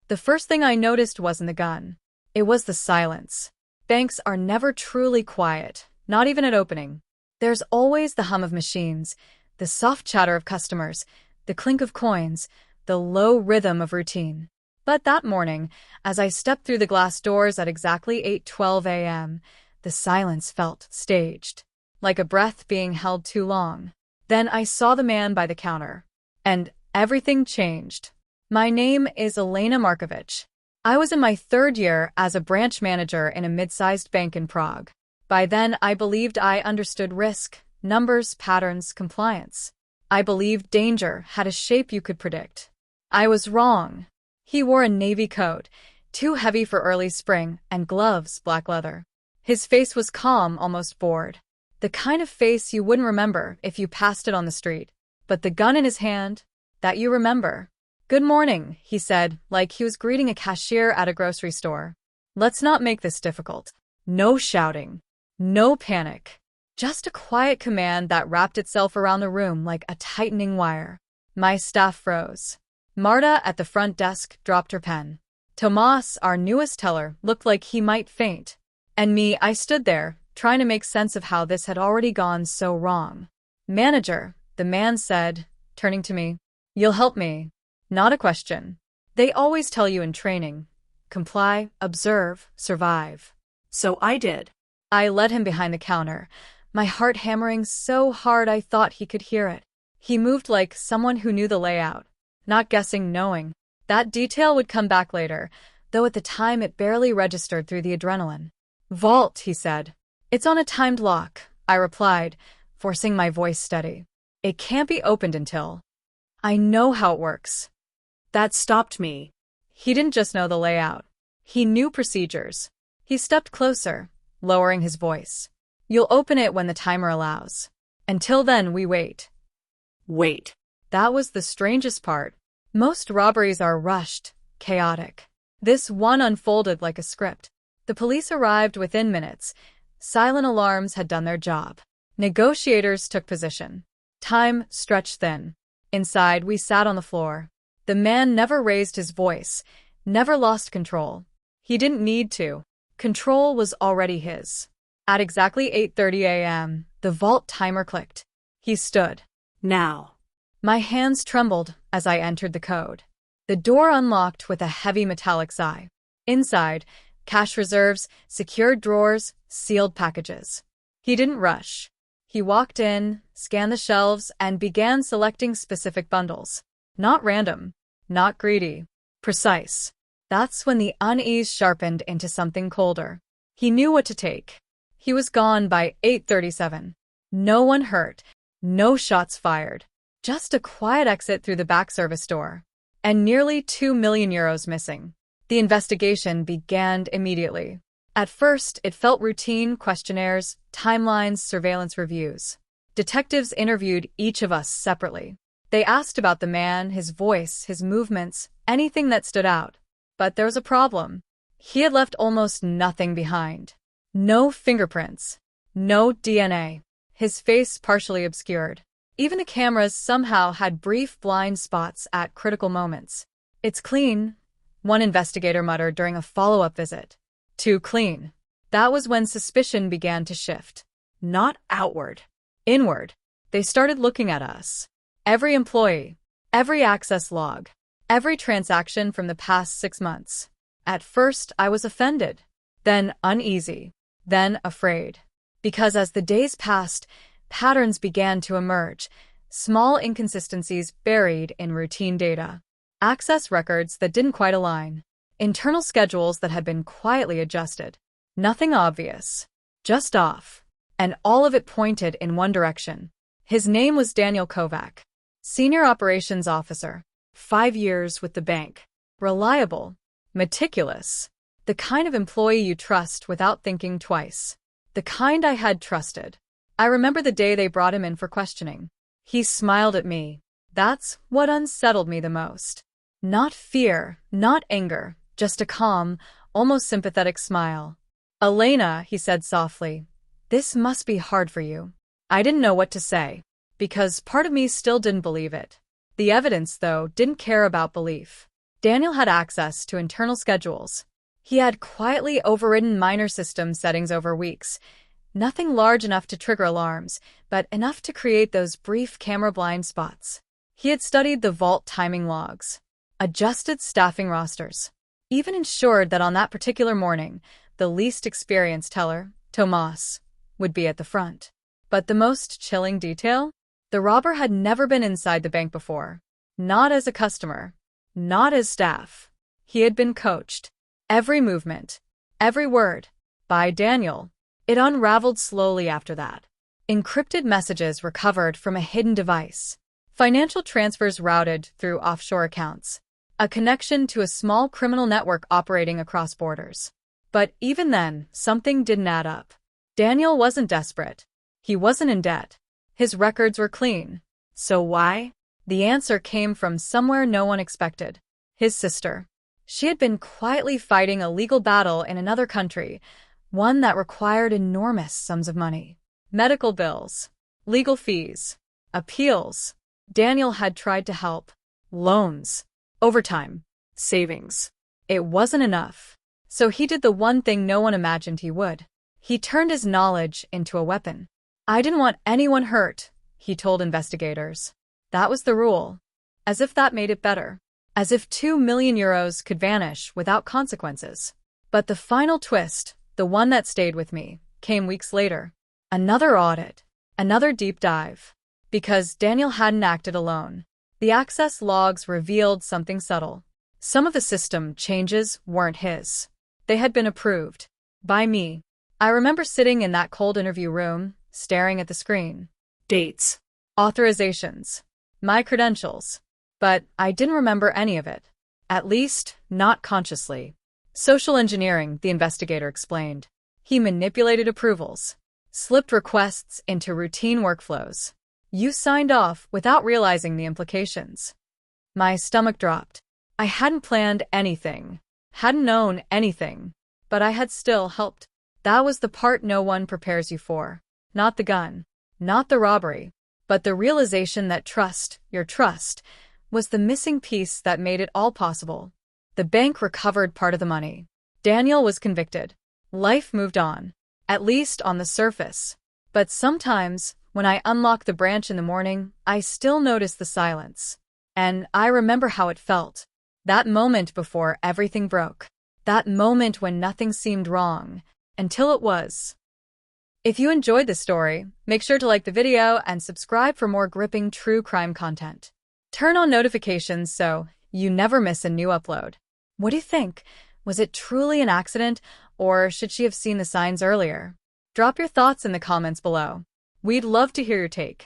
The first thing I noticed wasn't the gun. It was the silence. Banks are never truly quiet, not even at opening. There's always the hum of machines, the soft chatter of customers, the clink of coins, the low rhythm of routine. But that morning, as I stepped through the glass doors at exactly 8:12 a.m., the silence felt staged, like a breath being held too long. Then I saw the man by the counter. And everything changed. My name is Elena Markovich. I was in my third year as a branch manager in a mid-sized bank in Prague. By then, I believed I understood risk, numbers, patterns, compliance. I believed danger had a shape you could predict. I was wrong. He wore a navy coat, too heavy for early spring, and gloves, black leather. His face was calm, almost bored. The kind of face you wouldn't remember if you passed it on the street. But the gun in his hand, that you remember. "Good morning," he said, like he was greeting a cashier at a grocery store. "Let's not make this difficult." No shouting. No panic. Just a quiet command that wrapped itself around the room like a tightening wire. My staff froze. Marta at the front desk dropped her pen. Tomas, our newest teller, looked like he might faint. And me, I stood there, trying to make sense of how this had already gone so wrong. "Manager," the man said, turning to me. "You'll help me." Not a question. They always tell you in training. Comply, observe, survive. So I did. I led him behind the counter, my heart hammering so hard I thought he could hear it. He moved like someone who knew the layout. Not guessing, knowing. That detail would come back later, though at the time it barely registered through the adrenaline. "Vault," he said. "It's on a timed lock," I replied, forcing my voice steady. "It can't be opened until I know how it works." That stopped me. He didn't just know the layout. He knew procedures. He stepped closer, lowering his voice. "You'll open it when the timer allows. Until then, we wait." Wait. That was the strangest part. Most robberies are rushed, chaotic. This one unfolded like a script. The police arrived within minutes. Silent alarms had done their job. Negotiators took position. Time stretched thin. Inside, we sat on the floor. The man never raised his voice, never lost control. He didn't need to. Control was already his. At exactly 8:30 a.m., the vault timer clicked. He stood. "Now." My hands trembled as I entered the code. The door unlocked with a heavy metallic sigh. Inside, cash reserves, secured drawers, sealed packages. He didn't rush. He walked in, scanned the shelves, and began selecting specific bundles. Not random. Not greedy. Precise. That's when the unease sharpened into something colder. He knew what to take. He was gone by 8:37. No one hurt. No shots fired. Just a quiet exit through the back service door. And nearly 2 million euros missing. The investigation began immediately. At first, it felt routine: questionnaires, timelines, surveillance reviews. Detectives interviewed each of us separately. They asked about the man, his voice, his movements, anything that stood out. But there was a problem. He had left almost nothing behind. No fingerprints. No DNA. His face partially obscured. Even the cameras somehow had brief blind spots at critical moments. "It's clean," one investigator muttered during a follow-up visit. "Too clean." That was when suspicion began to shift. Not outward. Inward. They started looking at us. Every employee. Every access log. Every transaction from the past 6 months. At first, I was offended. Then uneasy. Then afraid. Because as the days passed, patterns began to emerge. Small inconsistencies buried in routine data. Access records that didn't quite align. Internal schedules that had been quietly adjusted. Nothing obvious. Just off. And all of it pointed in one direction. His name was Daniel Kovac. Senior Operations Officer. 5 years with the bank. Reliable. Meticulous. The kind of employee you trust without thinking twice. The kind I had trusted. I remember the day they brought him in for questioning. He smiled at me. That's what unsettled me the most. Not fear, not anger, just a calm, almost sympathetic smile. "Elena," he said softly, "this must be hard for you." I didn't know what to say, because part of me still didn't believe it. The evidence, though, didn't care about belief. Daniel had access to internal schedules. He had quietly overridden minor system settings over weeks. Nothing large enough to trigger alarms, but enough to create those brief camera blind spots. He had studied the vault timing logs, adjusted staffing rosters, even ensured that on that particular morning, the least experienced teller, Tomas, would be at the front. But the most chilling detail? The robber had never been inside the bank before. Not as a customer. Not as staff. He had been coached. Every movement, every word, by Daniel. It unraveled slowly after that. Encrypted messages recovered from a hidden device. Financial transfers routed through offshore accounts. A connection to a small criminal network operating across borders. But even then, something didn't add up. Daniel wasn't desperate. He wasn't in debt. His records were clean. So why? The answer came from somewhere no one expected. His sister. She had been quietly fighting a legal battle in another country, one that required enormous sums of money. Medical bills, legal fees, appeals. Daniel had tried to help. Loans, overtime, savings. It wasn't enough. So he did the one thing no one imagined he would. He turned his knowledge into a weapon. I didn't want anyone hurt, he told investigators. That was the rule. As if that made it better. As if 2 million euros could vanish without consequences. But the final twist, the one that stayed with me, came weeks later. Another audit. Another deep dive. Because Daniel hadn't acted alone. The access logs revealed something subtle. Some of the system changes weren't his. They had been approved. By me. I remember sitting in that cold interview room, staring at the screen. Dates. Authorizations. My credentials. But I didn't remember any of it. At least, not consciously. Social engineering, the investigator explained. He manipulated approvals. Slipped requests into routine workflows. You signed off without realizing the implications. My stomach dropped. I hadn't planned anything. Hadn't known anything. But I had still helped. That was the part no one prepares you for. Not the gun. Not the robbery. But the realization that trust, your trust, was the missing piece that made it all possible. The bank recovered part of the money. Daniel was convicted. Life moved on. At least on the surface. But sometimes, when I unlock the branch in the morning, I still notice the silence. And I remember how it felt. That moment before everything broke. That moment when nothing seemed wrong. Until it was. If you enjoyed this story, make sure to like the video and subscribe for more gripping true crime content. Turn on notifications so you never miss a new upload. What do you think? Was it truly an accident, or should she have seen the signs earlier? Drop your thoughts in the comments below. We'd love to hear your take.